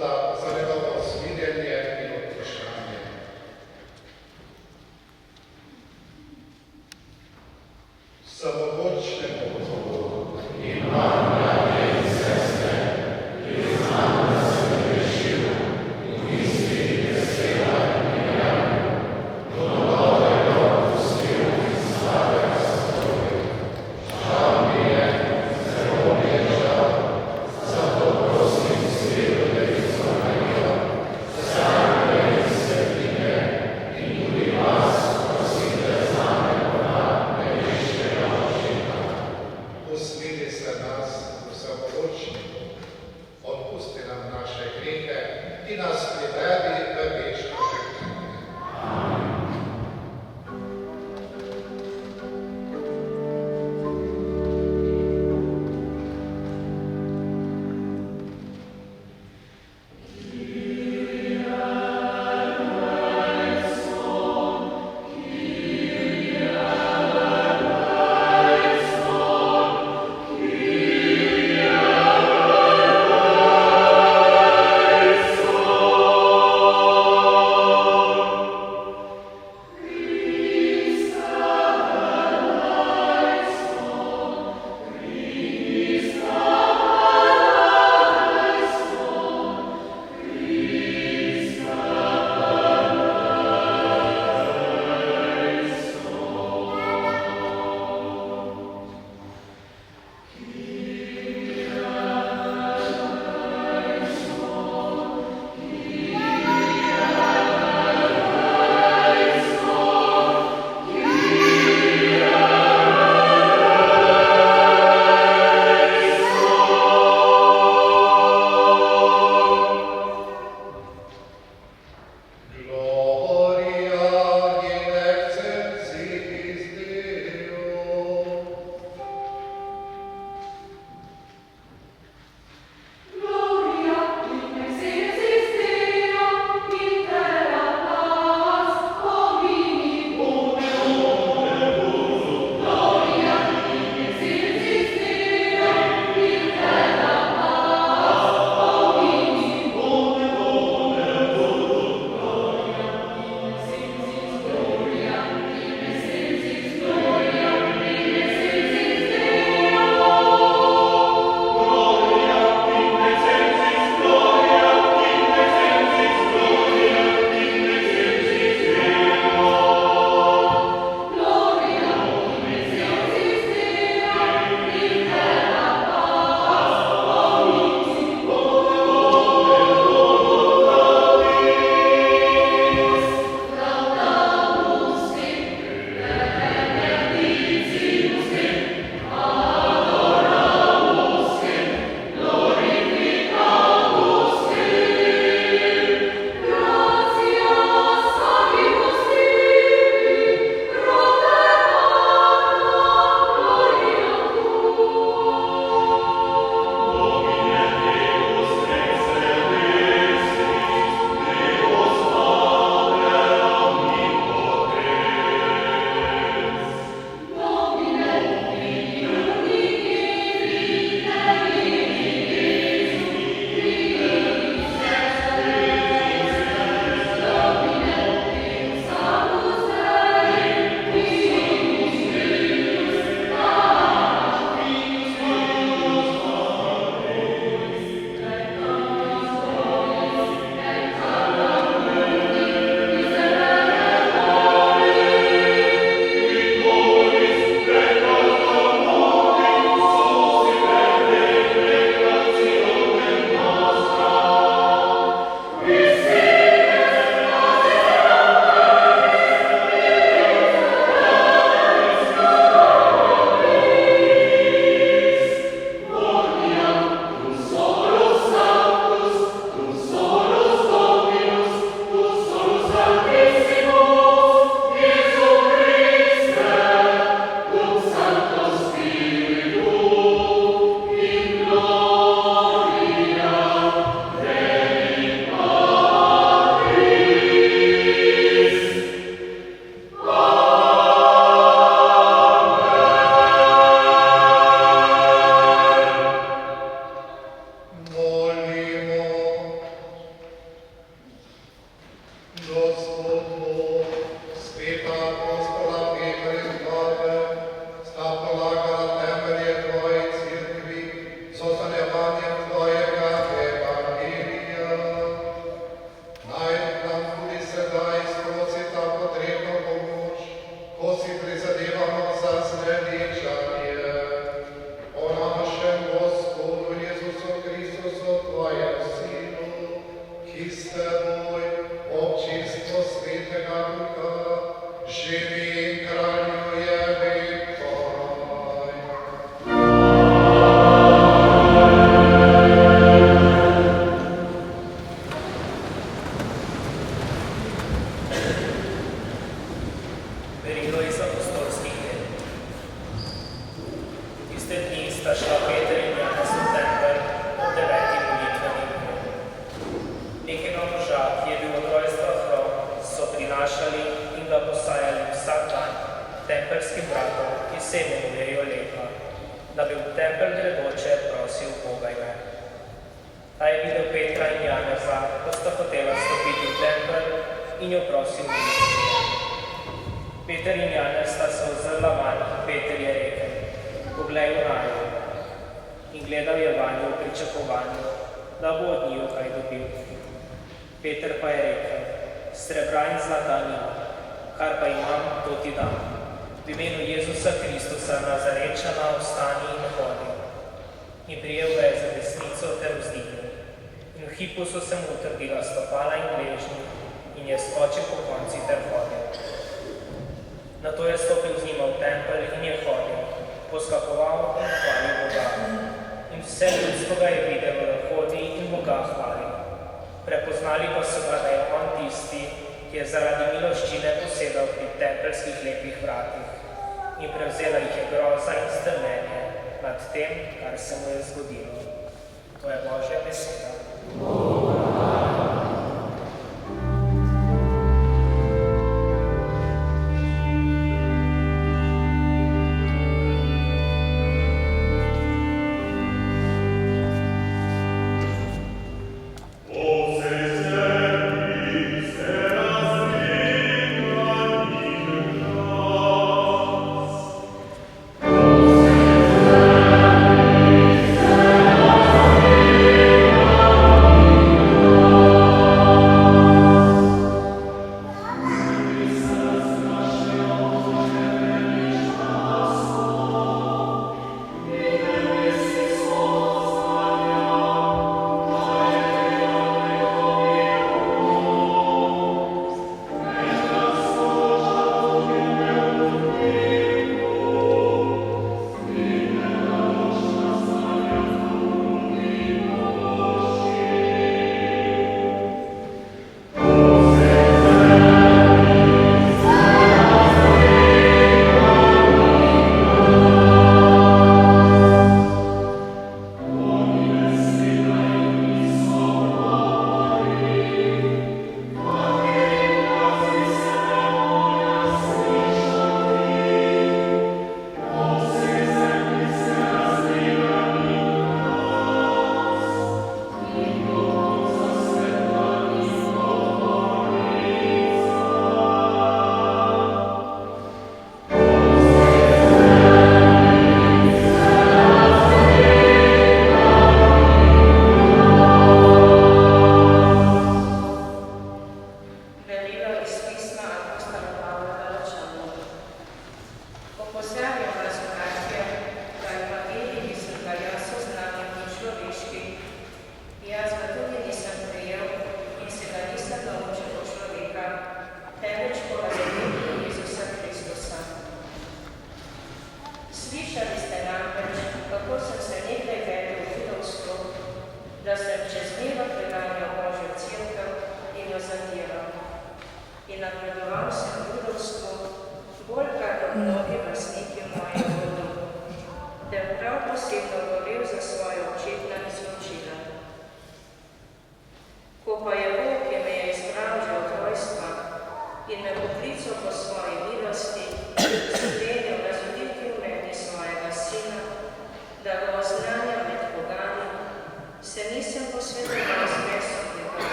Gospoda za njegovo smirenje in odpoščanje. Samomočnemu Bogu in vam, bratje in sestre, priznam, da sem grešil v misli, besedah in dejanju, do dobrega opustil in slabega storil. Žal mi je, zelo mi je žal, zato prosim Sveto Devico Marijo, vsakega iz svetine in tudi vas prosite zame ponad nebeškega očeta. Usmili se nas vsemogočniku, odpusti nam naše grehe in nas privedi v večno življenje. Amen.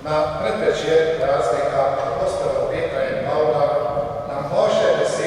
Na predvečer praznika apostolov Petra in Pavla nam Božja beseda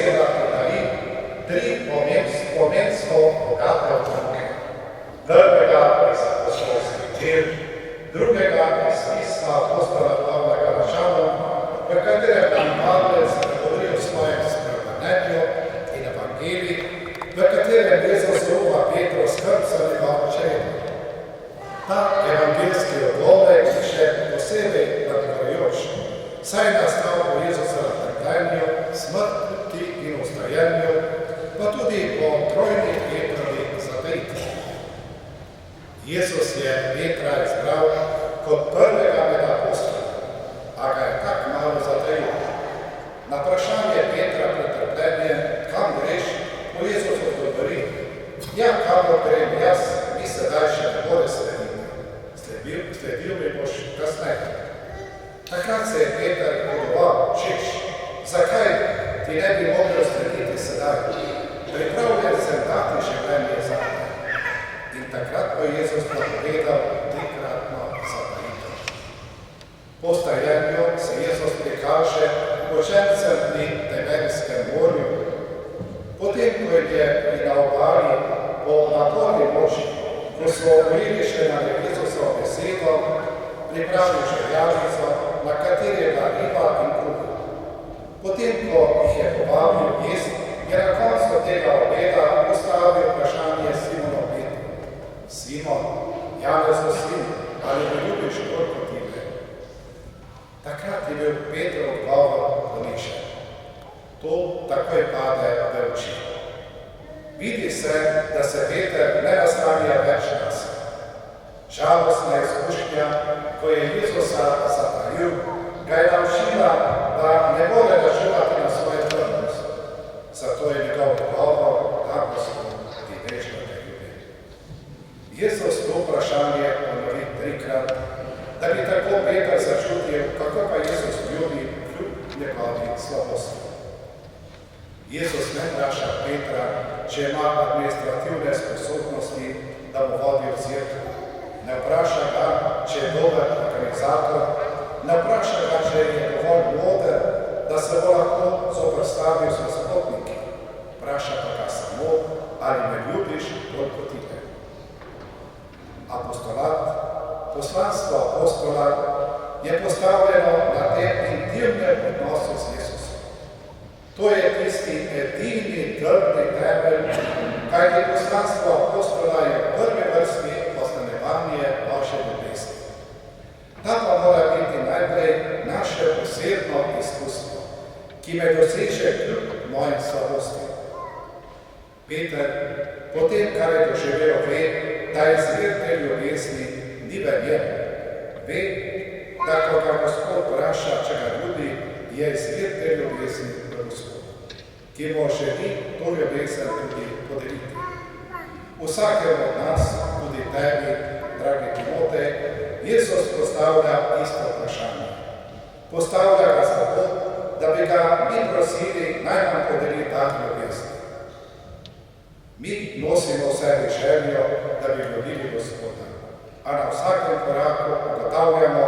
smrti in vstajenju, pa tudi po trojni Petrovi zatajitvi. Jezus je Petra izbral kot prvega med apostoli, a ga je tak malo zatajil. Na vprašanje Petra pred trpljenjem, kam greš, mu Jezus odgovori: ja, kamor grem jaz, mi sedaj še ne more slediti. Sledil mi boš kasneje. Takrat se je Peter podobal, češ, zakaj ti ne bi mogel slediti sedaj? Pripravljen sem dati življenje za te. In takrat bo Jezus povedal trikratno zatajitev. Po vstajenju se Jezus prikaže učencem pri Tiberijskem morju. Potem, ko je na obali po naporni noči, ko so ujeli še na Jezusovo besedo, pripravil žerjavico, na kateri je bila riba in kruh. Potem, ko jih je povabil jesti, je na koncu tega obeda postavil vprašanje Simonu Petru: Simon, Janezov sin, ali me ljubiš bolj kot tebe? Takrat je bil Petrov odgovor poničen. To takoj pade v oči. Vidi se, da se Peter ne naslanja več nase. Žalostna izkušnja, ko je Jezusa zatajil, ga je naučila, da ne more računati na svojo trdnost. Zato je njegov odgovor: da, Gospod, ti veš, da te ljubim. Jezus to vprašanje ponovi trikrat, da bi tako Peter začutil, kako pa Jezus ljubi kljub njegovi slabosti. Jezus ne vpraša Petra, če ima administrativne sposobnosti, da bo vodil cerkev. Ne vpraša ga, če je dober organizator, ne vpraša ga, če je dovolj moder, da se bo lahko zoperstavil s nasprotniki. Vpraša pa ga samo, ali me ljubiš bolj kot tebe. Apostolat, poslanstvo apostola je postavljeno na tem intimnem odnosu z Jezusom. To je tisti edini trdni temelj, kajti poslanstvo apostola je v prvi vrsti oznanjevanje vaše ljubezni. Ta pa mora biti najprej naše osebno izkustvo, ki me doseže kljub mojim slabostim. Peter, potem, kar je doživel, ve, da je izvir te ljubezni ni v njem. Ve, da ko ga Gospod vpraša, če ga ljubi, je izvir te ljubezni v Gospodu, ki mu želi to ljubezen tudi podeliti. Vsakemu od nas, tudi tebi, dragi Timotej, Jezus postavlja isto vprašanje. Postavlja ga zato, da bi ga mi prosili, naj nam podeli ta ljubezen. Mi nosimo v sebi željo, da bi ljubili Gospoda, a na vsakem koraku ugotavljamo,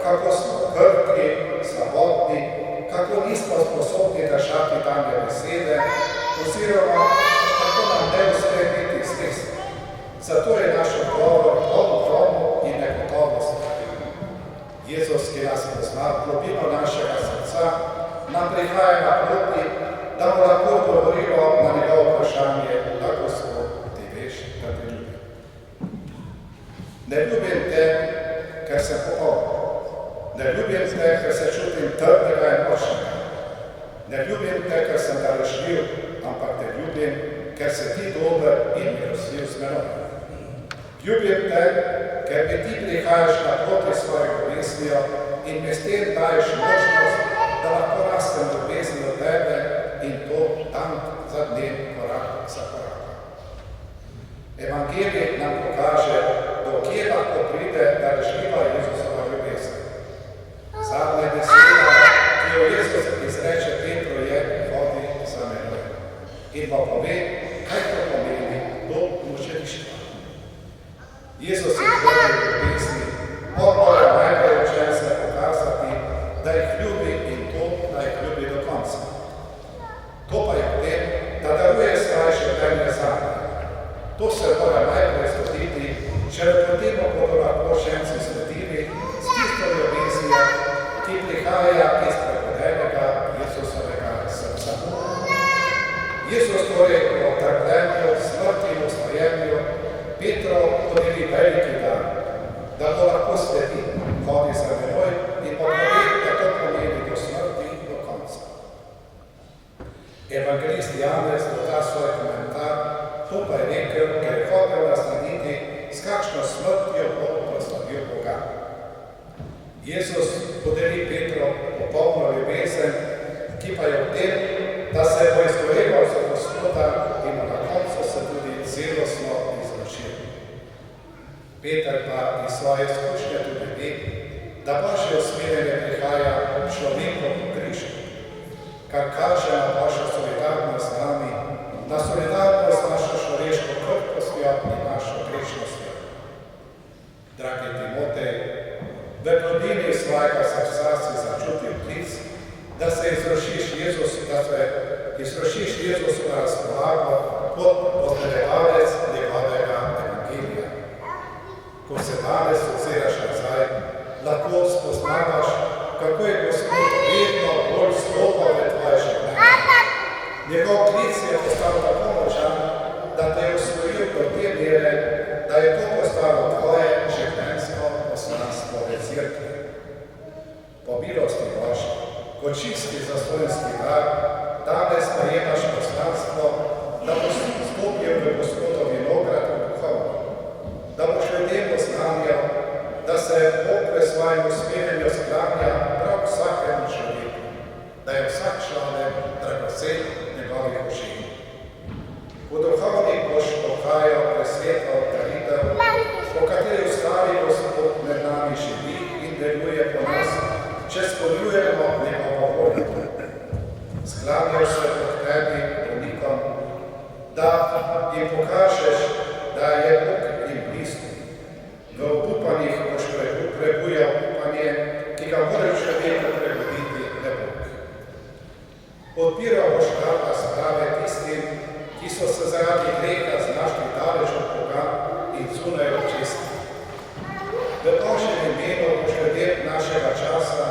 kako smo krhki, slabotni, kako nismo sposobni držati dane besede, oziroma kako nam ne uspe biti zvesti. Zato je naš odgovor poln dvomu in negotovosti. Jezus, ki nas pozna globino našega srca, nam prihaja naproti, da mu lahko odgovorimo na njegovo vprašanje: da, Gospod, ti veš, da te ljubim. Ne ljubim te, ker sem popoln. Ne ljubim te, ker se čutim trdnega in močnega. Ne ljubim te, ker sem darežljiv, ampak te ljubim, ker se ti dober in milostljiv z menoj. Ljubim te, ker mi ti prihajaš naproti svojo ljubeznijo in mi s tem daješ možnost, da lahko rastem ljubezni do tebe, in to dan za dnem, korak za korak. Evangelij nam pokaže, do kje lahko pride darežljiva Jezusova ljubezen. Zadnja beseda, ki jo Jezus izreče Petru, je: hodi za menoj. In pa pove, kaj to pomeni, do mučeništva. Jezus je prvi ljubezni, on mora najprej učence pokazati, da jih ljubi, in to, da jih ljubi do konca. To pa je potem, da daruje svoje življenje zanje. To se mora najprej zgoditi, če potem bodo lahko učenci sledili s tisto ljubeznijo, ki prihaja iz prepodenega Jezusovega srca. Jezus torej po trpljenju, smrti in vstajenju Petru podeli veliki dar, da to lahko sledi, hodi za menoj in pa pove, da to pomeni do smrti do konca. Evangelist Janez doda svoj komentar, to pa je rekel, ker je hotel naslediti, s kakšno smrtjo bo proslavil Boga. Jezus podeli Petru popolno ljubezen, ki pa je v tem, da se bo izgoreval za Gospoda in na koncu se tudi celostno izvršil. Peter pa iz svoje izkušnje tudi ve, da Božje usmerjenje prihaja človeku po križu, kar kaže na Božjo solidarnost z nami, na solidarnost s našo človeško krhkostjo in našo grešnostjo. Dragi Timotej, v globini svojega srca si začutil klic, da se izročiš Jezusu na razpolago kot potrebovalec njegovega evangelija. Ko se danes oziraš nazaj, lahko spoznavaš, kako je Gospod vedno bolj vstopal v tvoje življenje. Njegov klic je postal tako močan, da te je osvojil do te mere, da je to postalo tvoje življenjsko poslanstvo v cerkvi. Po milosti Božji, kot čisti zastonski dar, danes najemaš poslanstvo, da boš vstopil v Gospodov vinograd duhovno, da boš ljudem oznanjal, da se Bog v svojem usmerjenju sklanja prav vsakemu človeku, da je vsak človek dragocen njegovih oči. V duhovnih boš pokajal presveto daritev, po kateri ustavi Gospod med nami živi in deluje po nas, če spodbujemo njegovo voljo. Sklanjal se pod tebi bolnikom, da jim pokažeš, da je Bog jim blizu. V obupanjih boš prebujal upanje, ki ga mora človeku prebuditi le Bog. Odpiral boš vrata sprave tistim, ki so se zaradi greha znašli daleč od Boga in zunaj od česti. V Božjem imenu boš ljudem našega časa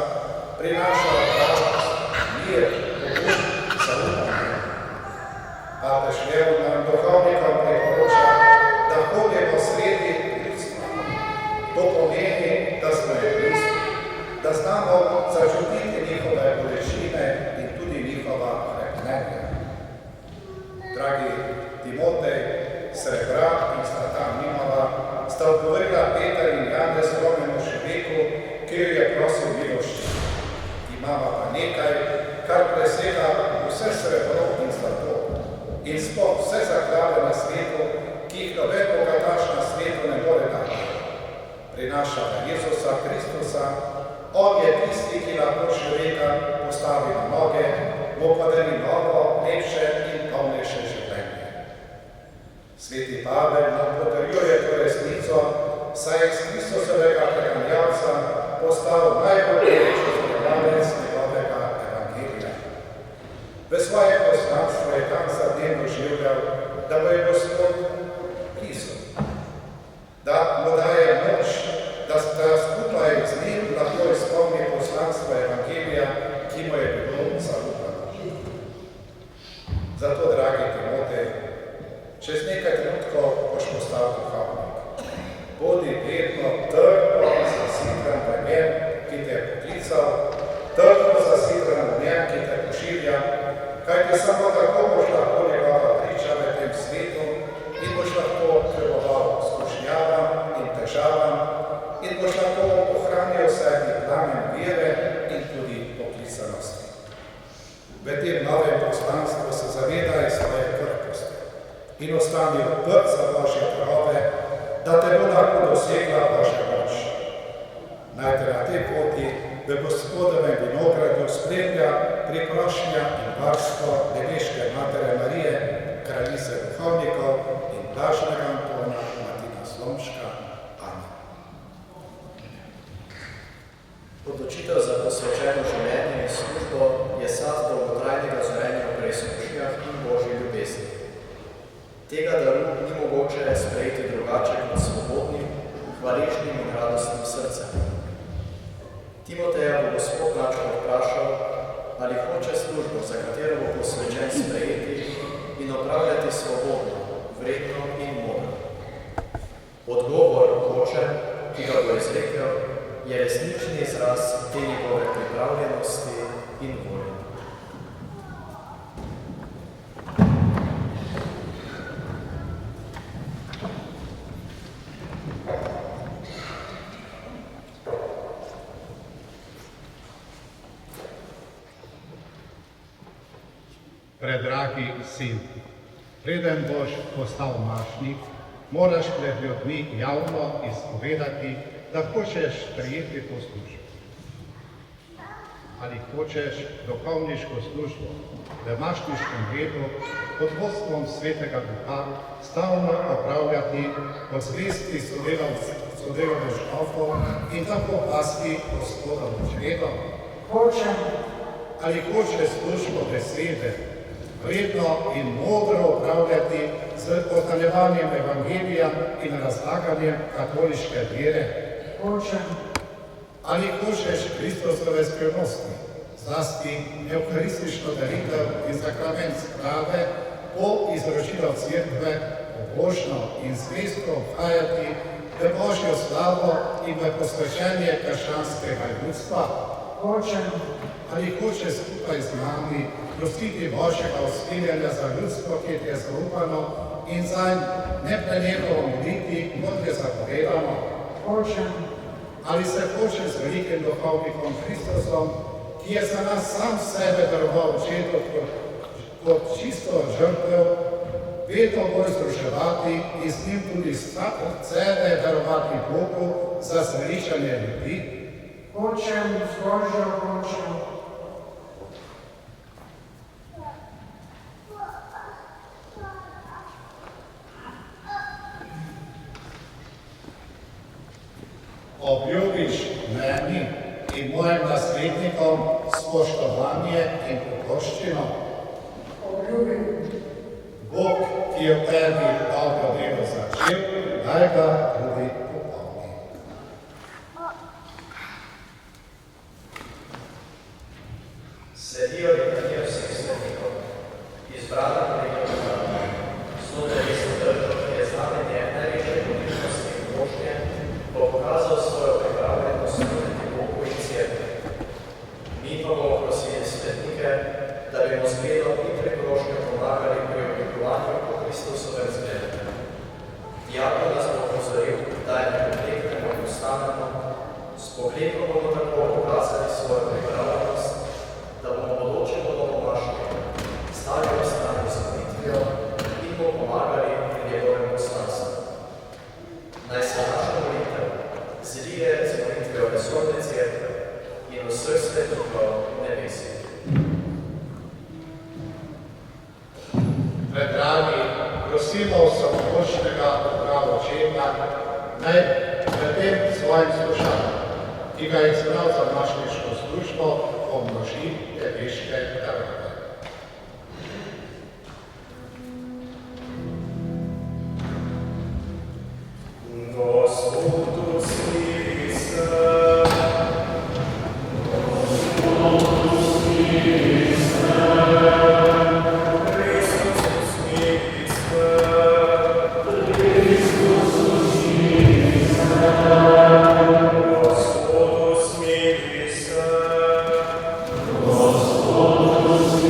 prinašal radost, mir, pogum, zaupanje. Papež Lev nam duhovnikom priporoča, da hodimo sredi ljudstva. To pomeni, da smo je blizu, da znamo začutiti njihove bolečine in tudi njihova hrepenenja. Dragi Timotej, srebra in zlata nimava, sta odgovorila Peter in Janez romemu človeku, ki jo je prosil miloščine. Imava pa nekaj, kar presega vse srebro in zlato in sploh vse zaklade na svetu, ki jih noben bogataš na svetu ne more dati. Prinaša ga Jezusa Kristusa, on je tisti, ki lahko človeka postavi na noge, mu podari novo, lepše in polnejše življenje. Sveti Pavel nam potrjuje to resnico, saj je iz Kristusovega preganjalca postal najbolj večji zbiralec njegovega evangelija. V svoje poslanstvo je dan za dnem doživljal, da bo je Gospod blizu, da mu daje moč, da skupaj z njim lahko izpolni poslanstvo evangelija, ki mu je bilo zaupano. Zato, dragi Timotej, čez nekaj trenutkov boš postal duhovnik. Bodi vedno trdno zasidran v njem, ki te je poklical, trdno zasidran v njem, ki te pošilja, kajti samo tako boš lahko njegova priča v tem svetu in boš lahko treboval skušnjavam in težavam in boš lahko ohranil sebi plamen vere in tudi poklicanosti. V tem novem poslanstvu se zavedaj svoje krhkosti in ostani odprt za Božje darove, da te bo lahko dosegla Božja moč. Naj te na tej poti v Gospodovem vinogradu spremlja priprošnja in varstvo nebeške Matere Marije, kraljice duhovnikov in blaženega Antona Martina Slomška. Amen. Odločitev za posvečeno življenje in službo je sad dolgotrajnega zorenja v preizkušnjah in Božji ljubezni. Tega daru ni mogoče sprejeti drugače kot svobodnim, hvaležnim in radostnim srcem. Timoteja bo Gospod načko vprašal, ali hoče službo, za katero bo posvečen, sprejeti in opravljati svobodno, vredno in modro. Odgovor hoče, ki ga bo izrekel, je resnični izraz te njegove pripravljenosti in volje. Predragi sin, preden boš postal mašnik, moraš pred ljudmi javno izpovedati, da hočeš prejeti to službo. Ali hočeš duhovniško službo v mašniškem redu pod vodstvom Svetega Duha stalno opravljati po zvesti sodelovnih škofov in tako pasti Gospodovim redom? Hočem. Ali hočeš službo besede vredno in modro opravljati z ostanjevanjem Evangelija in razlaganjem katoliške vere? Hočem. Ali hočeš Kristusove skrivnosti, zlasti evharistično daritev in sakrament sprave po izročilu Cerkve pobožno in zvesto vhajati v Božjo slavo in v posvečenje krščanskega ljudstva? Hočem. Ali hočeš skupaj z nami prositi Božjega usmiljenja za ljudstvo, ki ti je zaupano, in zanj neprenehnno moliti, kot je zapovedano? Hočem. Ali se hočeš z velikim duhovnikom Kristusom, ki je za nas sam sebe daroval očetu kot čisto žrtev, vedno bolj združevati in z njim tudi sebe darovati Bogu za zveličanje ljudi? Hočem, z Božjo hočem. Obljubiš meni in mojim naslednikom spoštovanje in pokorščino? Obljubim. Bog, ki je v tebi dobro delo začel, naj ga tudi popolni. Sledijo litanije vseh svetnikov, izbrana kolegija, znotraj resno držo, ki je znamenje največje političnosti in mošnje, bo pokazal svojo pripravljenost služiti Bogu in Cerkvi. Mi pa bomo prosili svetnike, da bi mu zgledom in prikrošnjo pomagali pri oblikovanju po Kristusovem zgledu. Diakon nas bo opozoril, da je ne pokleknemo in ustanemo, s poklekom bomo tako pokazali svojo pripravljenost, da bomo bodoče podobomaški stali v strani z molitvijo in bomo pomagali pri njegovem poslanstvu. Naj se naša molitev zlije z molitvijo vesolne Cerkve in vseh svetnikov nebesi. Predragi, prosimo vsemogočnega Boga Očeta, naj v tem svojim slušanjem, ki ga je izbral za mašniško službo, pomnoži nebeške darove. Gospodu smiri se. Gospodu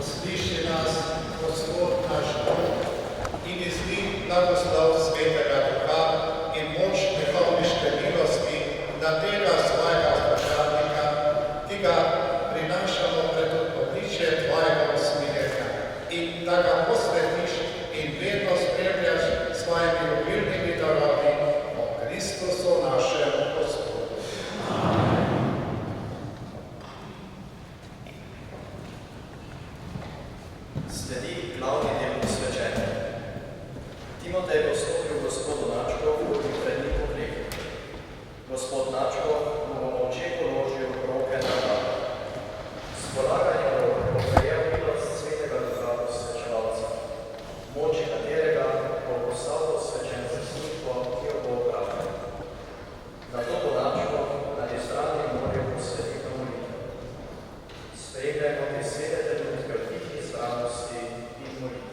Usliši nas, Gospod naš Bog, in izli blagoslov Svetega Duha in moč duhovniške milosti na tega svojega vprašalnika, ki ga prinašamo pred obličje tvojega usmiljenja in da ga posvetiš in vedno spremljaš s svojimi obilnimi darovi o Kristusu našem Gospodu. Sledi glavni del posvečenja. Timotej bo stopil gospodu Načkovu in pred njim pokleknil. Gospod Načkov mu bo molče položil roke na glavo. S polaganjem rok bo prejel milost Svetega Duha posvečevalca, moči katerega bo postal posvečen za službo, ki jo bo opravil. Nato bo Načkov na strani morju posvetitev molitev. Spremljajmo te svete trenutke v tihi zbranosti in molitvi.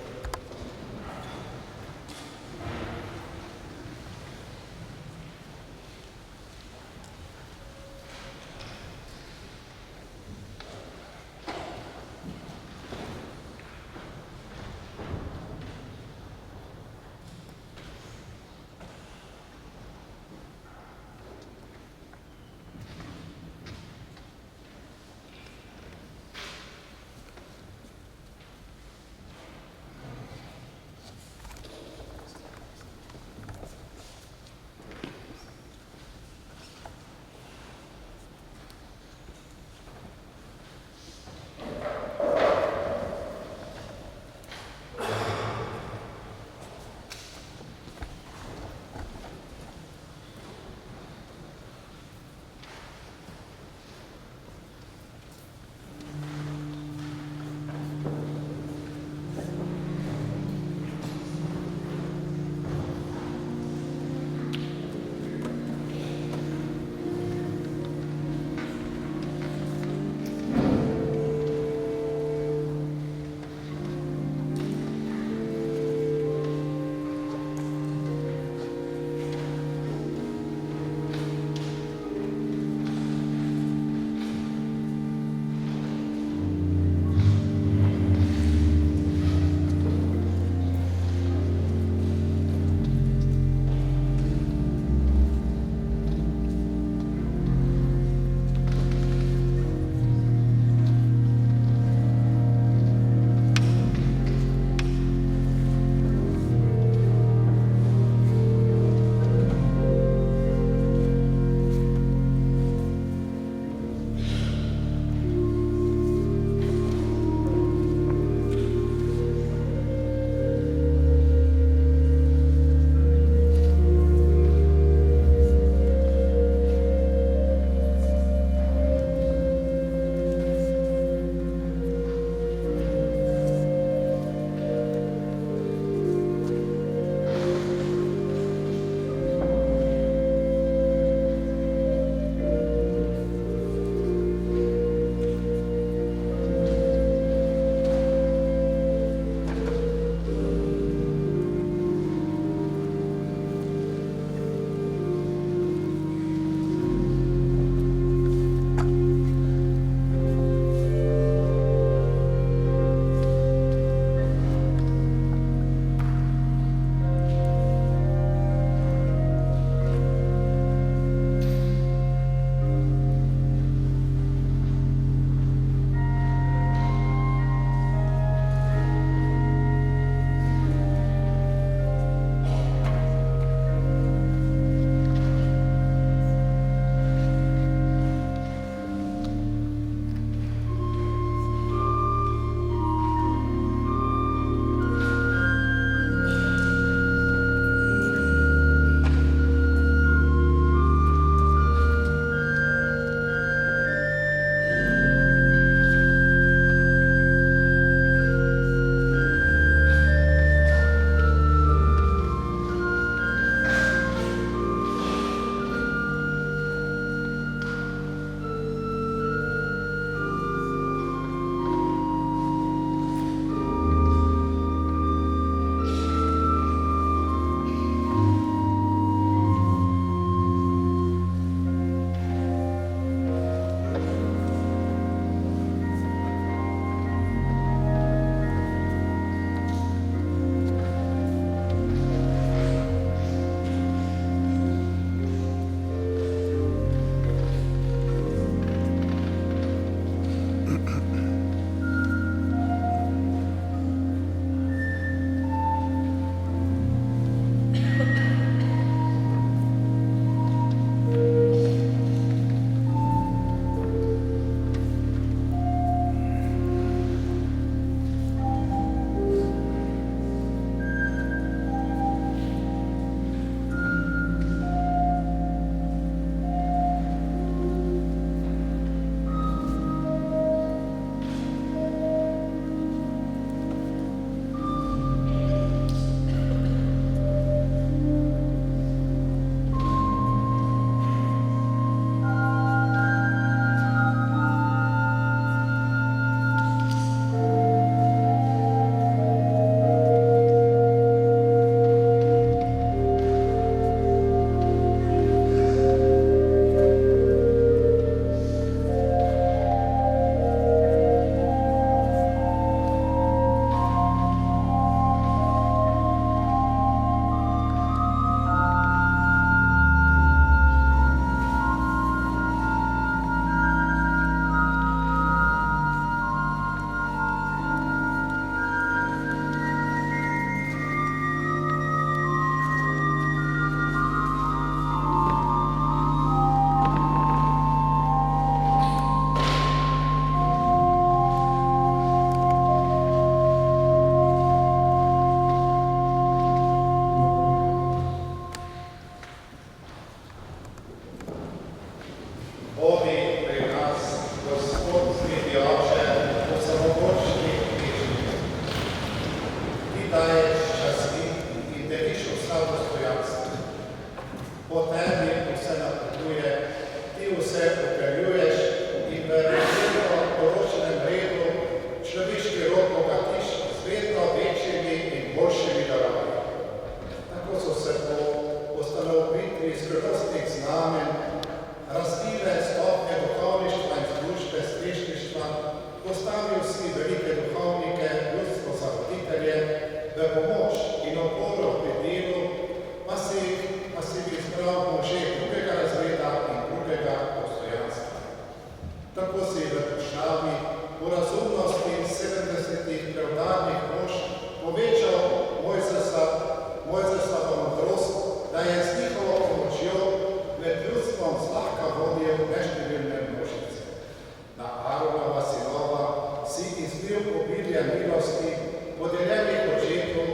obilje milosti, podeljenih očetu,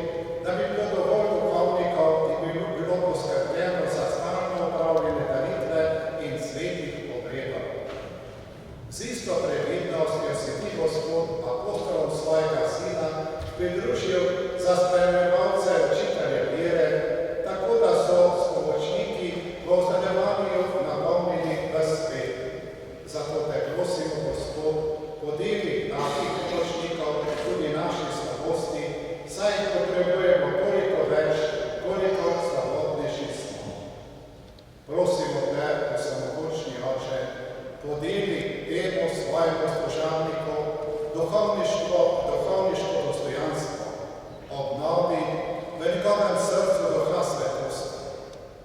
da bi bilo dovolj duhovnikov in bi bilo poskrbljeno za stalno opravljene daritve in svetih obredov. Z isto previdnostjo si ti, Gospod, apostolom svojega Sina pridružil za spremljevalce učitelje vere, tako da so s pomočniki v oznanjevanju napolnili ves svet. Zato te prosimo, Gospod, podeli naših pomočnikov tudi naši slabosti, saj jih potrebujemo toliko več, koliko slabotnejši smo. Prosimo te, vsemogočni Oče, podeli temu svojemu služabniku duhovniško dostojanstvo, obnovi v njegovem srcu duha svetosti,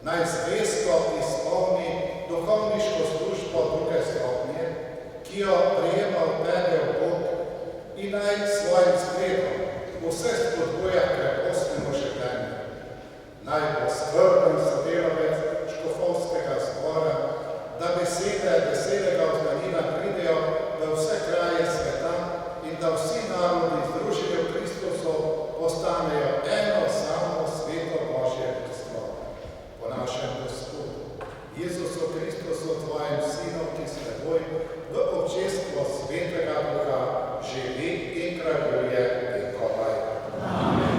naj zvesto izpolni duhovniško službo druge stopnje, ki jo prijema od tebe v Bog, in naj svojim zgledom vse spodbuja k krepostnemu življenju. Naj bo skrbен sodelavec škofovskega zbora, da besede veselega oznanila pridejo v vse kraje sveta in da vsi narodi združeni v Kristusu postanejo eno samo sveto Božje ljudstvo. Po našem Gospodu, Jezusu Kristusu, tvojem Sinu, ki s teboj v občestvo svetega Duha živi in kraljuje vekovaj. Amen.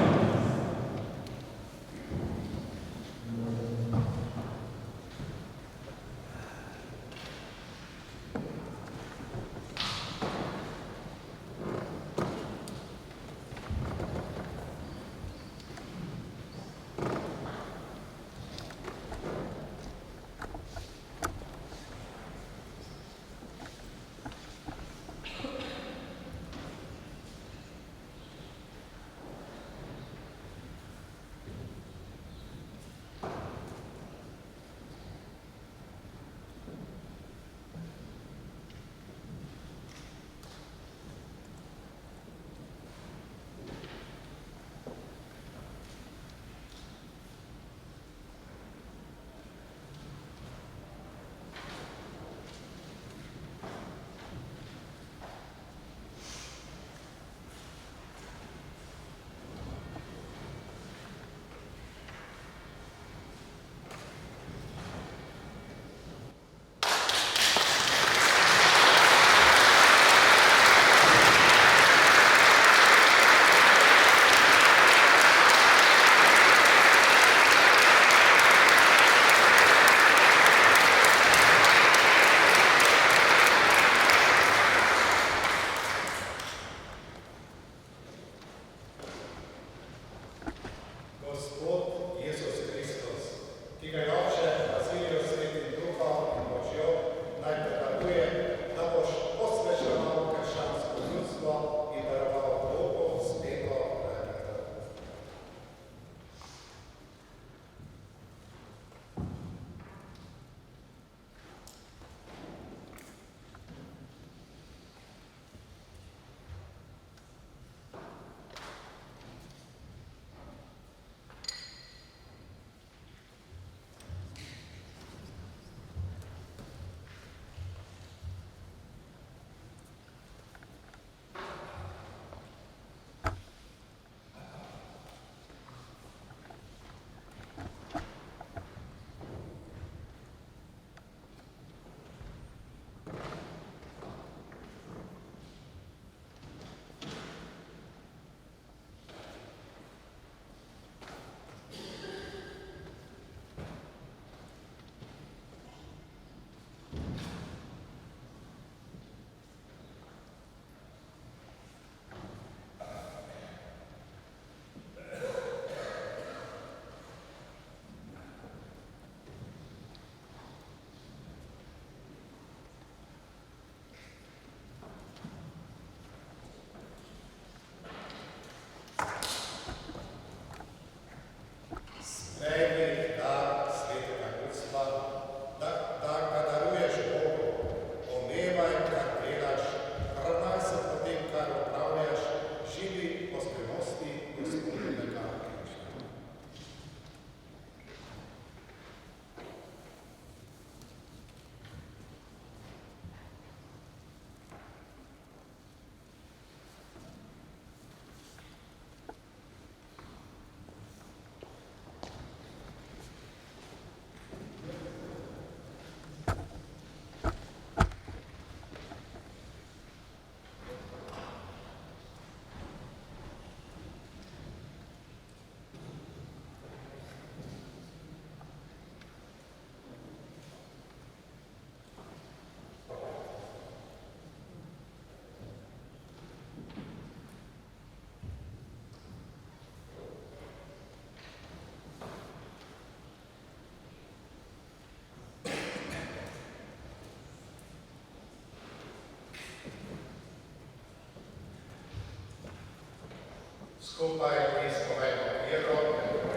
Skupaj izpovejmo vero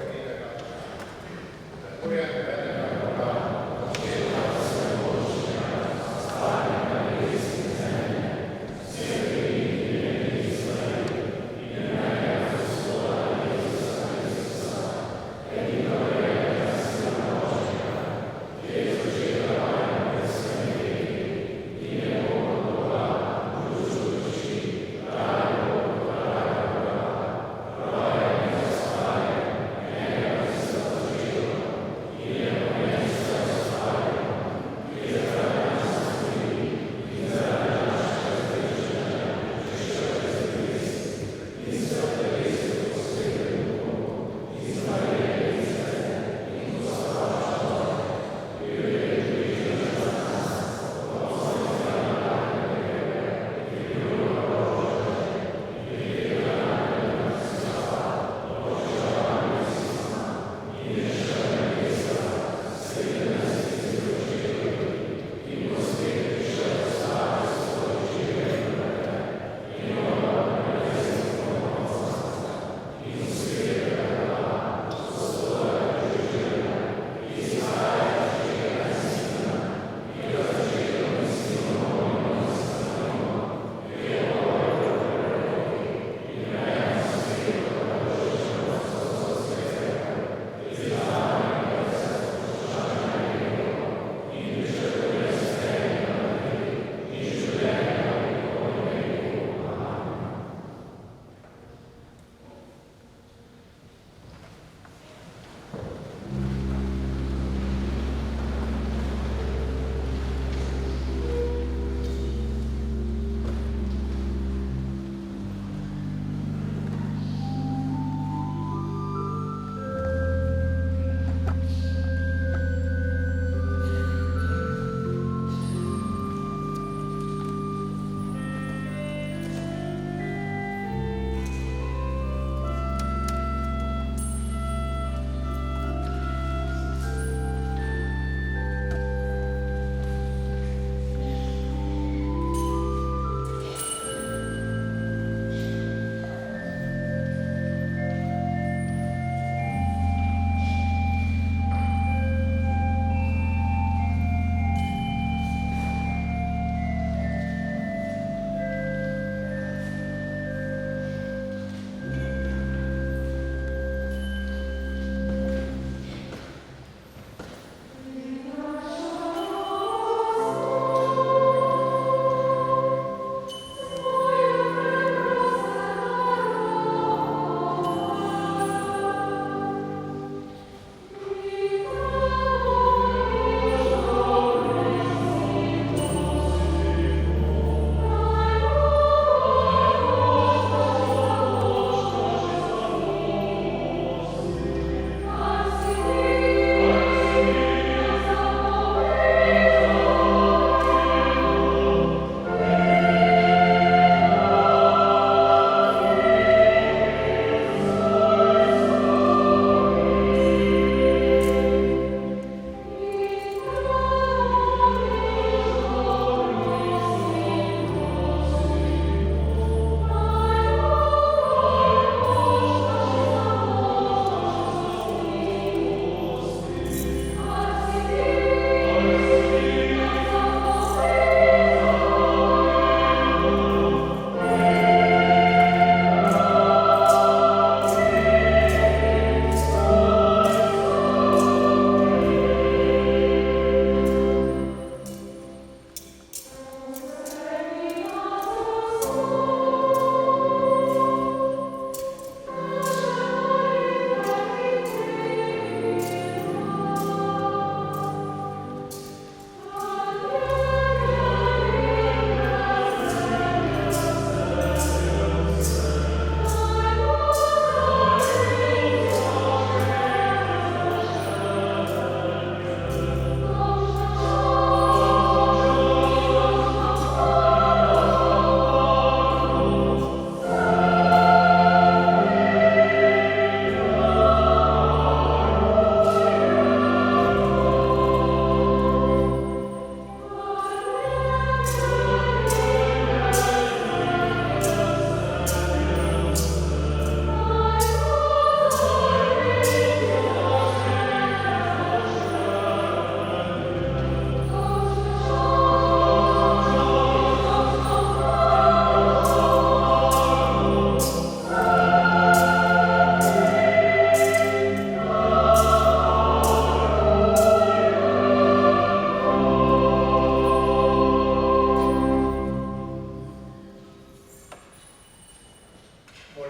edinega. Verujem v enega Boga, Otca vsemogočnega, stvarnega nebes in zemlje, vsega in Izrael, in enega Gospoda Jezusa Kristusa, edinega Sina Božjega, ki je začela vajna brez smrti, in je Boga Boga, dušo duši, pravi Boga, pravi Boga, pravi in stvari, enega, ki se je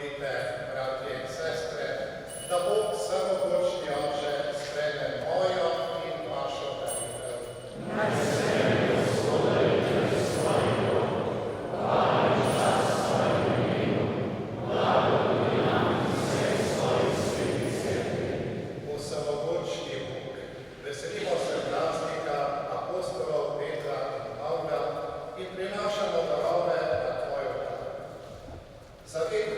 Dovolite, bratje in sestre, da Bog vsemogočni Oče sprejme mojo in vašo daritev. Vsemogočni Bog, veselimo se praznika apostolov Petra in Pavla in prinašamo darove na tvoj oltar.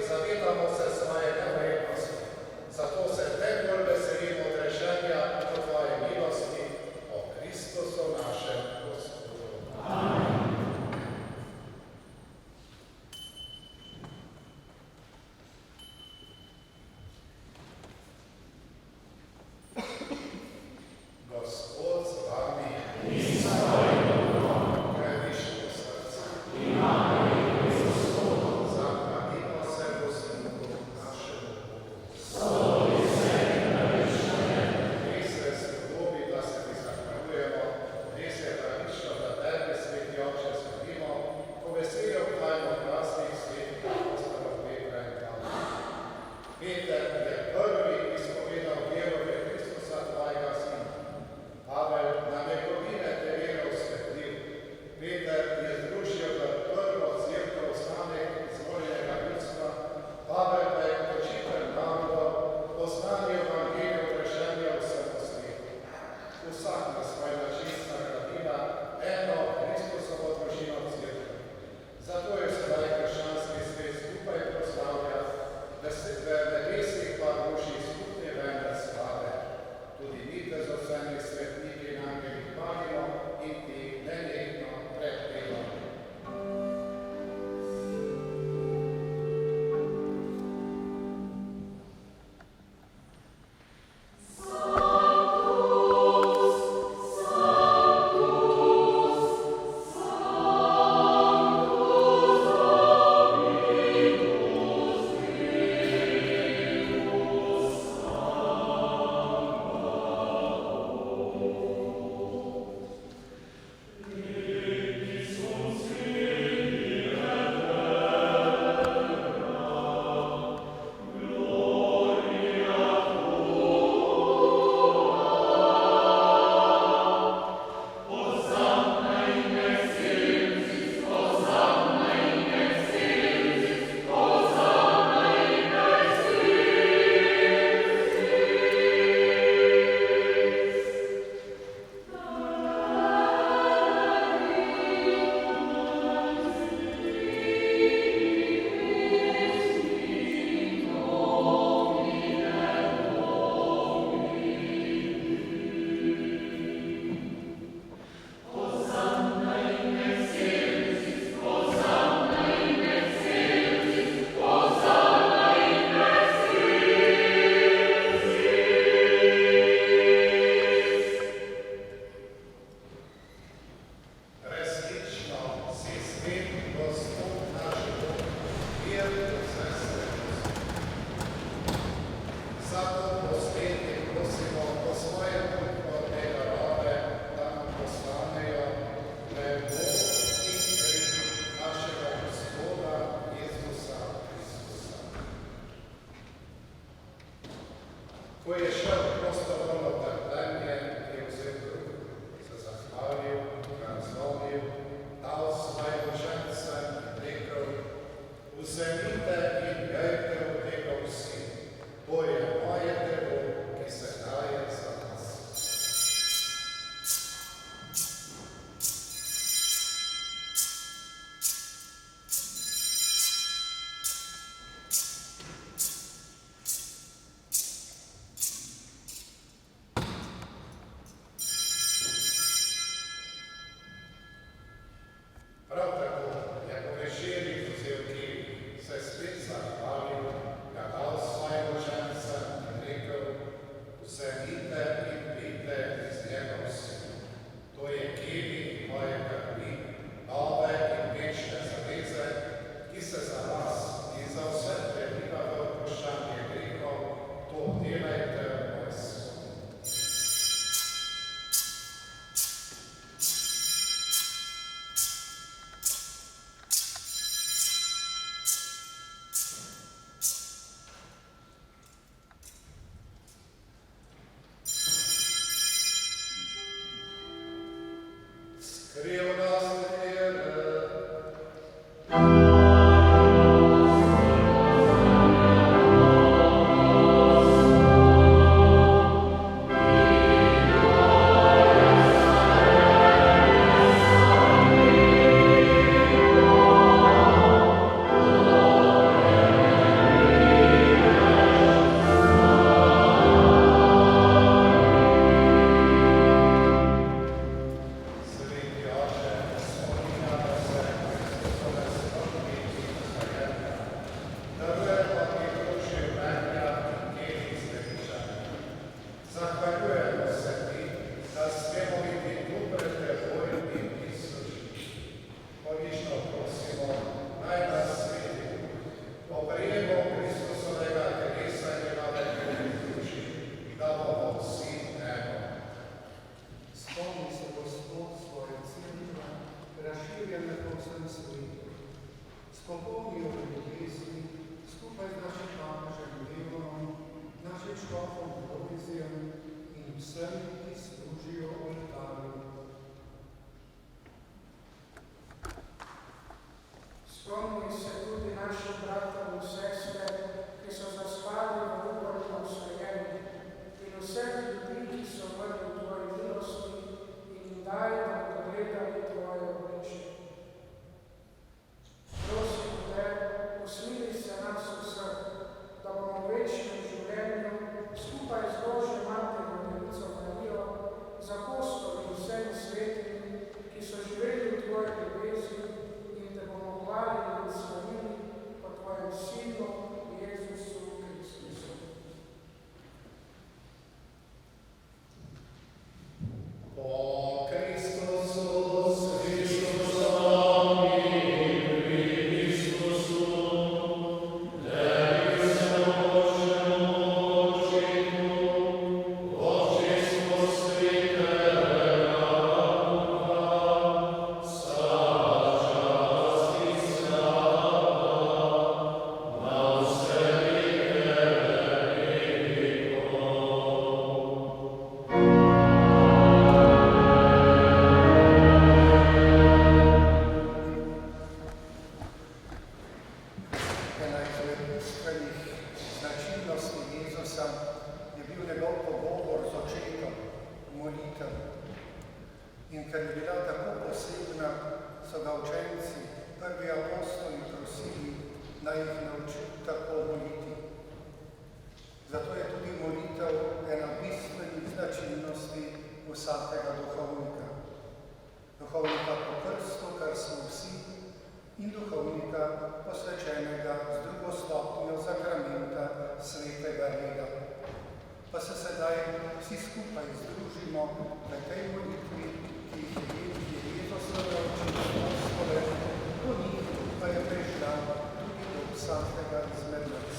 Zavedamo se svoje nevrednosti, zato se najbolj veselimo odrešenja po tvoje milosti, o Kristusu našem Gospodu. Amen. Gospod z vami in s tvojim duhom, previšmo srce. Zahvalimo se Gospodu našemu Bogu. Res je spodobi, da se ti zahvaljujemo, res je pravično, da tebe, Sveti Oče, slavimo, ko veselje obhajamo praznik svetih apostolov Petra in Pavla. Peter je prvi izpovedal vero v Kristusa, tvojega Sina. Pavel nam je globine te vere osvetlil. Peter je združil v prvo cerkev ostanek izvoljenega ljudstva. Pavel pa je kot učitelj narodov poznanil evangelij odrešenja vsemu svetu. Vsak na svoj način sta gradila eno Kristusovo družino cerkev. Zato je sedaj krščanski svet skupaj proslavlja, da se v nebesih pa druži skupni vendar slave. Tudi mi te z vsemi svetniki in angeli hvalimo in ti nenehno predpevamo. Ko je šel prostovoljno trpljenje, je vzel drug, se zahvalil, razlomil, dal svojim učencem in rekel: Vzemite in jejte od tega vsi, to je moje telo, ki se daje za nas. vsi skupaj združimo v tej molitvi, ki je Jezus naučil apostole, po njih pa je prišla tudi do vsakega izmed nas.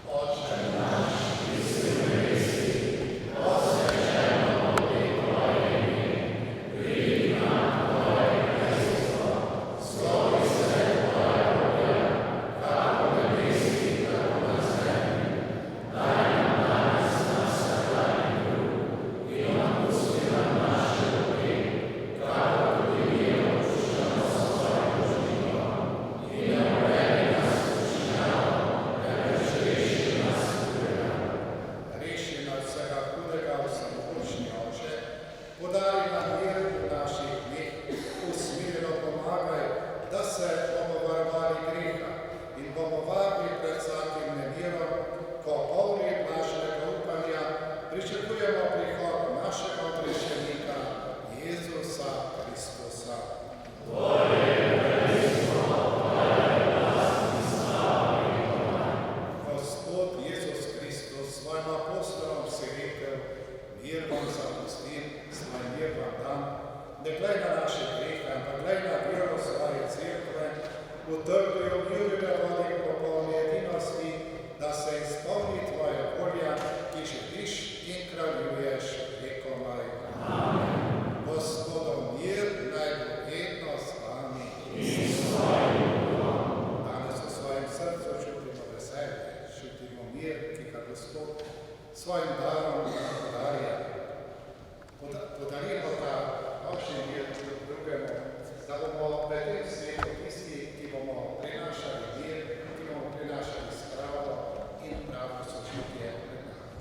Oče naš, ki si v nebesih, posvečeno bodi tvoje ime, pridi nam tvoje kraljestvo, slovi se tvoja volja, kakor v nebesih, tako na zemlji. Daj nam danes naš vsakdanji kruh in odpusti nam naše dolge, kakor tudi mi odpuščamo svojim dolžnikom. In ne uvedi nas v skušnjavo, temveč reši nas hudega. Reši nas vsega hudega, vsemogočni Oče, podari nam mir v naših dneh, usmirjeno pomagaj, da se bomo varovali greha in bomo varni pred vsakim nemirom, ko polni našega upanja pričakujemo prihod našega odrešenika, Jezusa Kristusa. Gospod Jezus Kristus, svojim apostolom si rekel, mir vam zapustim, svoj mir vam dam, ne glej na naše grehe, ampak glej na vero svoje cerkve, v trdojo miru da vodi po polni edinosti, da se izpolni tvoja volja, ki živiš in kraljuješ vekomaj. Amen. Gospodov mir naj bo vedno z vami. Danes v svojem srcu čutimo veselje, čutimo mir, ki ga Gospod svojim darom nam podarja. Podarimo ta nočni mir drugemu, da bomo v tem svetu tisti, ki bomo prinašali mir, ki bomo prinašali spravo in pravo sočutje pred nami.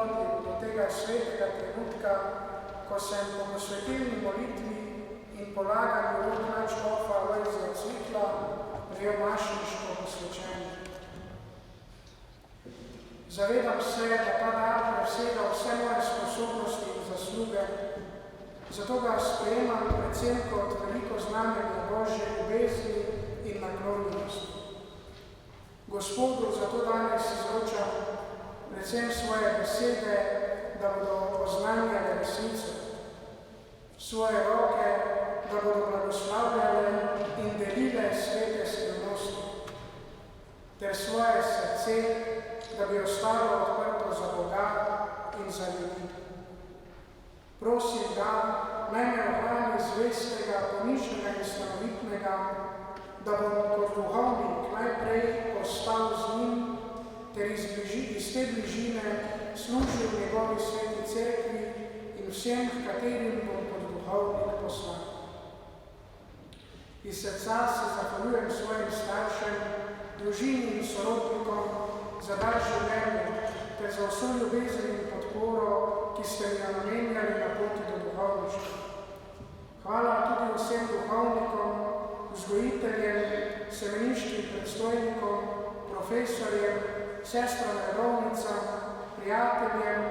vodil do tega svetega trenutka, ko sem po posvetilni molitvi in polaganju rok nadškofa Alojzija Cvikla prejel mašniško posvečenje. Zavedam se, da ta dar presega vse moje sposobnosti in zasluge, zato ga sprejemam predvsem kot veliko znamenje Božje ljubezni in naklonjenosti. Gospodu zato danes izročam predvsem svoje besede, da bodo oznanjale resnico, svoje roke, da bodo blagoslavljale in delile svete skrivnosti, ter svoje srce, da bi ostalo odprto za Boga in za ljudi. Prosim ga, naj me ohrani zvestega, ponižnega in stanovitnega, da bom kot duhovnik najprej ostal z njim, ter iz te bližine služil njegovi sveti cerkvi in vsem, katerim bom kot duhovnik poslan. Iz srca se zahvaljujem svojim staršem, družini in sorodnikom za dar življenja ter za vso ljubezen in podporo, ki ste mi jo namenjali na poti do duhovništva. Hvala tudi vsem duhovnikom, vzgojiteljem, semeniškim predstojnikom, profesorjem, sestram redovnicam, prijateljem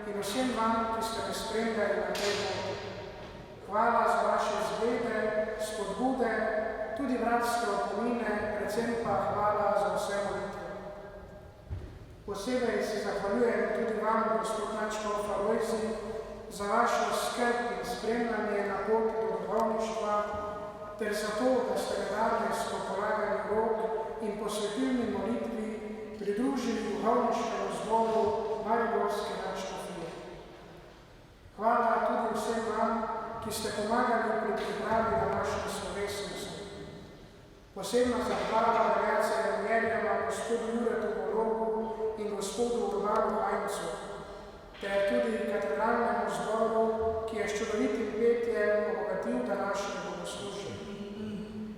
in vsem vam, ki ste me spremljali na tej poti. Hvala za vaše zglede, spodbude, tudi bratske opomine, predvsem pa hvala za vse molitve. Posebej se zahvaljujem tudi vam, gospod nadškof Alojzij, za vašo skrb in spremljanje na poti do duhovništva, ter za to, da ste me danes po polaganju rok in posvetilni molitvi pridružili duhovniškemu zboru Mariborske nadškofije. Hvala tudi vsem vam, ki ste pomagali pri pripravi na naše slovesnosti. Posebna zahvala veljacejem Jerjama, gospodu Juretu Golobu in gospodu Urbanu Hajncu, ter tudi katedralnemu zboru, ki je s čudovitim petjem obogatil današnje bogoslužje.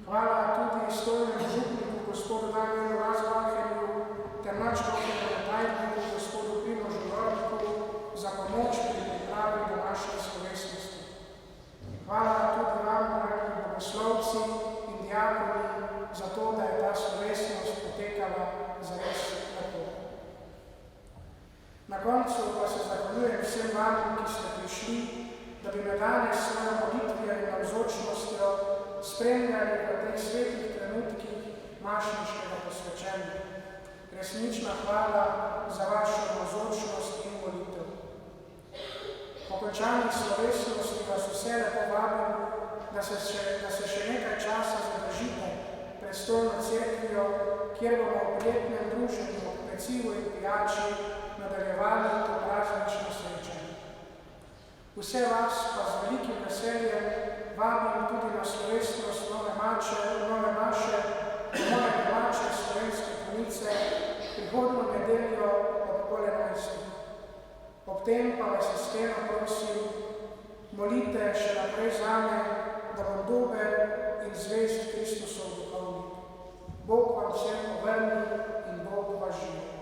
Hvala tudi stolnemu župniku, gospodu Danielu Razbacherju, ter nadškofovemu tajniku, gospodu Primožu Rorku, za pomoč pri pripravi današnje slovesnosti. Hvala tudi vam, dragi bogoslovci in diakoni, za to, da je ta slovesnost potekala zares lepo. Na koncu pa se zahvaljujem vsem vam, ki ste prišli, da bi me danes s svojo molitvijo in navzočnostjo spremljali v teh svetih trenutkih mašniškega posvečenja. Resnična hvala za vašo navzočnost in molitev. Po končanih slovesnosti vas vse lepo vabim, da se še nekaj časa zadržite pred stolno cerkvijo, kjer bomo v prijetnem druženju ob pecivu in pijači nadaljevali to praznično srečanje. Vse vas pa z velikim veseljem vabim tudi na slovesnost nove maše, moje domače slovenske Konice, prihodnjo nedeljo ob 11. Ob tem pa vas iskreno prosim, molite še naprej zame, da bom dober in zvest Kristusov duhovnik. Bog vam vsem povrni in Bog vas živi.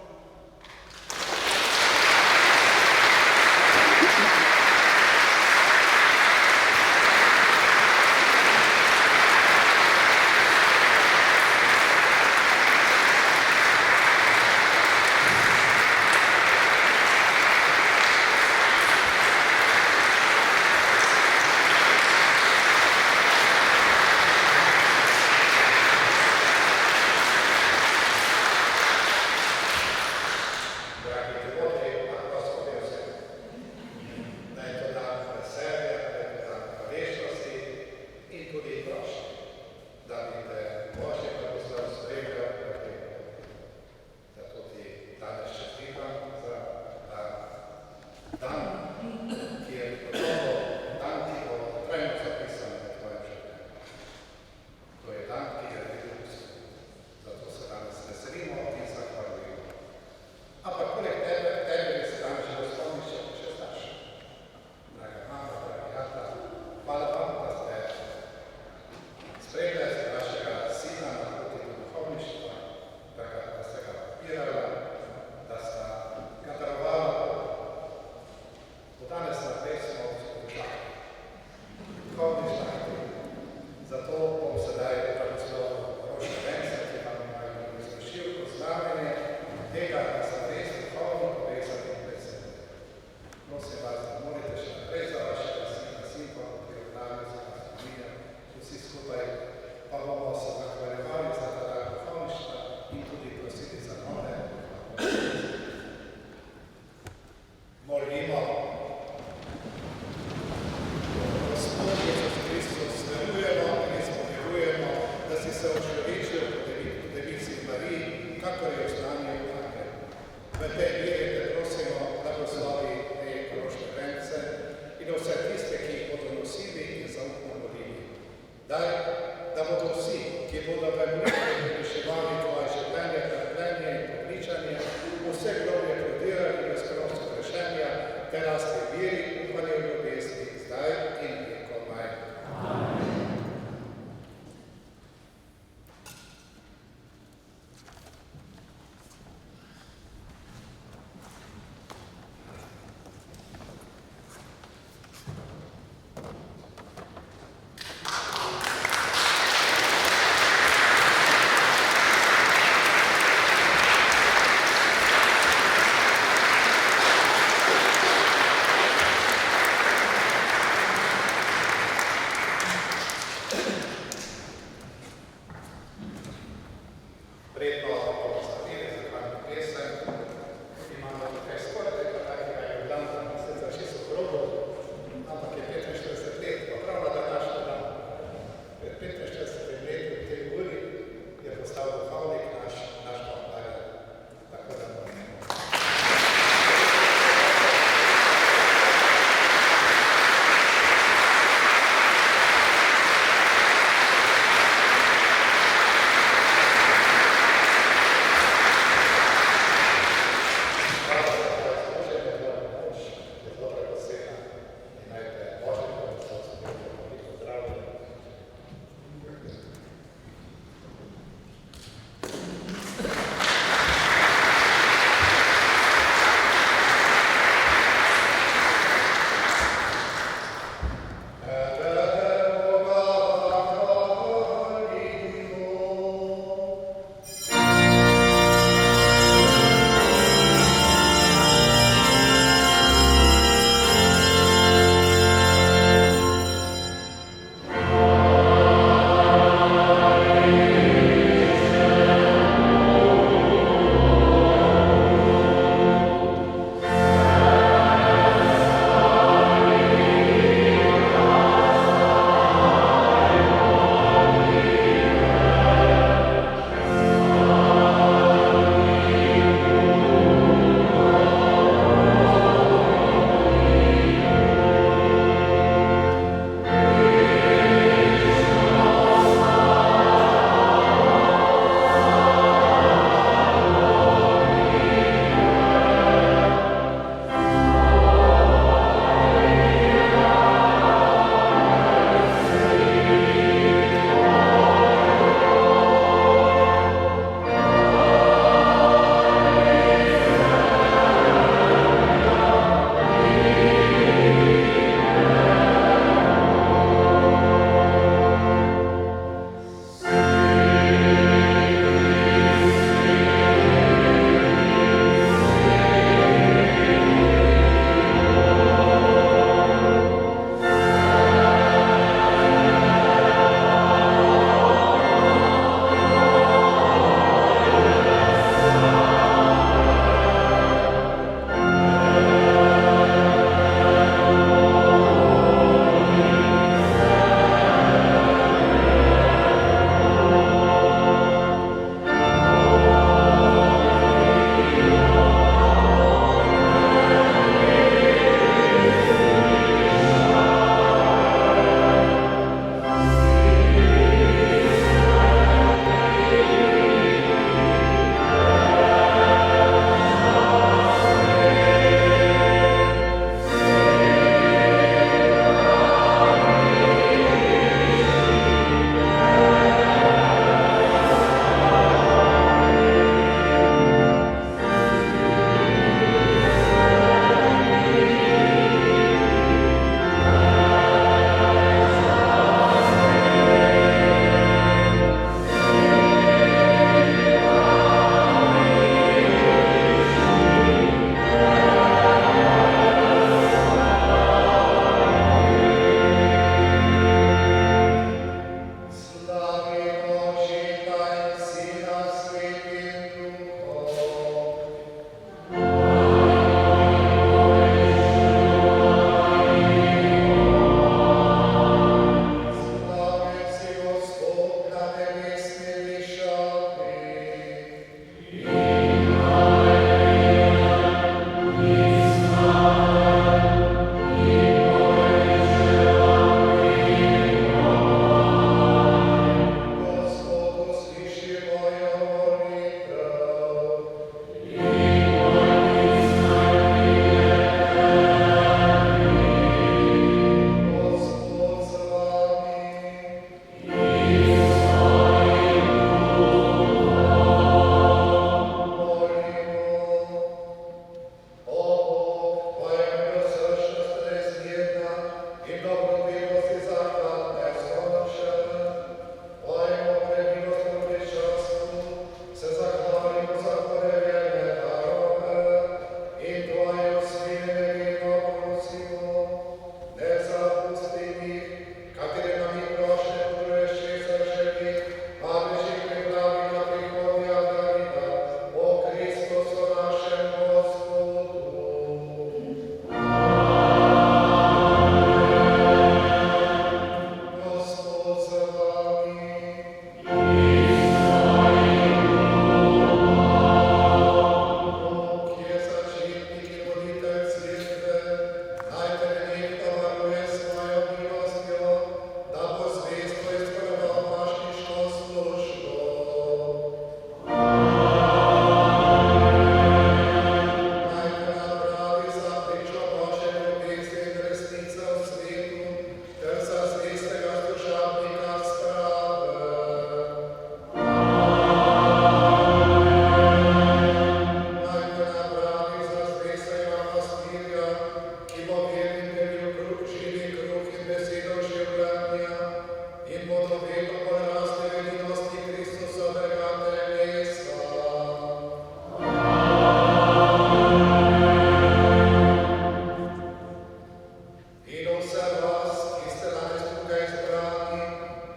in vse vas, ki ste danes tukaj zbrani,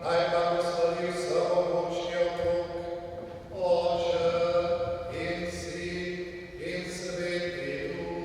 naj blagoslovi vsemogočni otrok, Oče in Sin in Sveti Duh.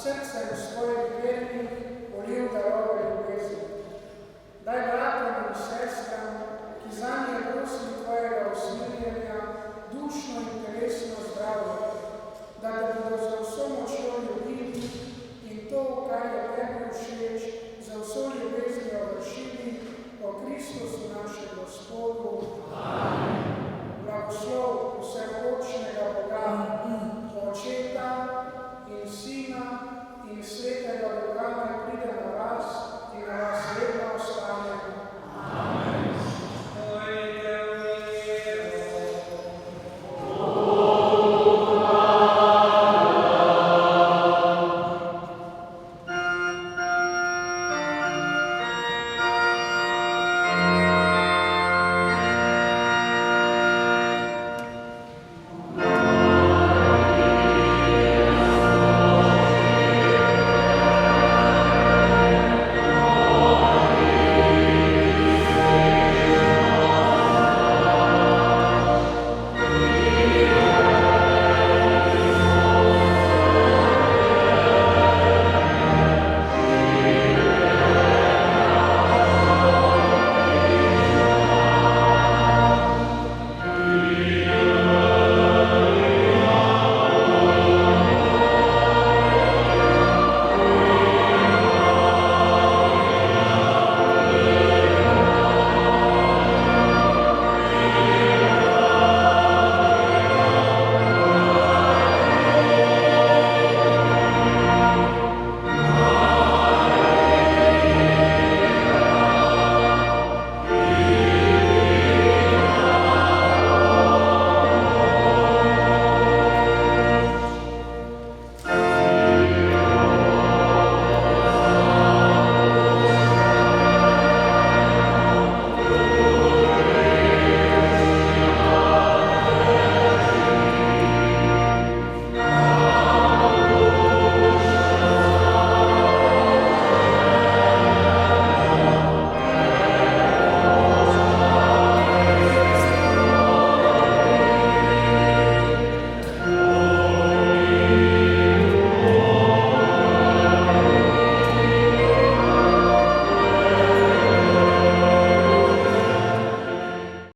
srcem svojih vernih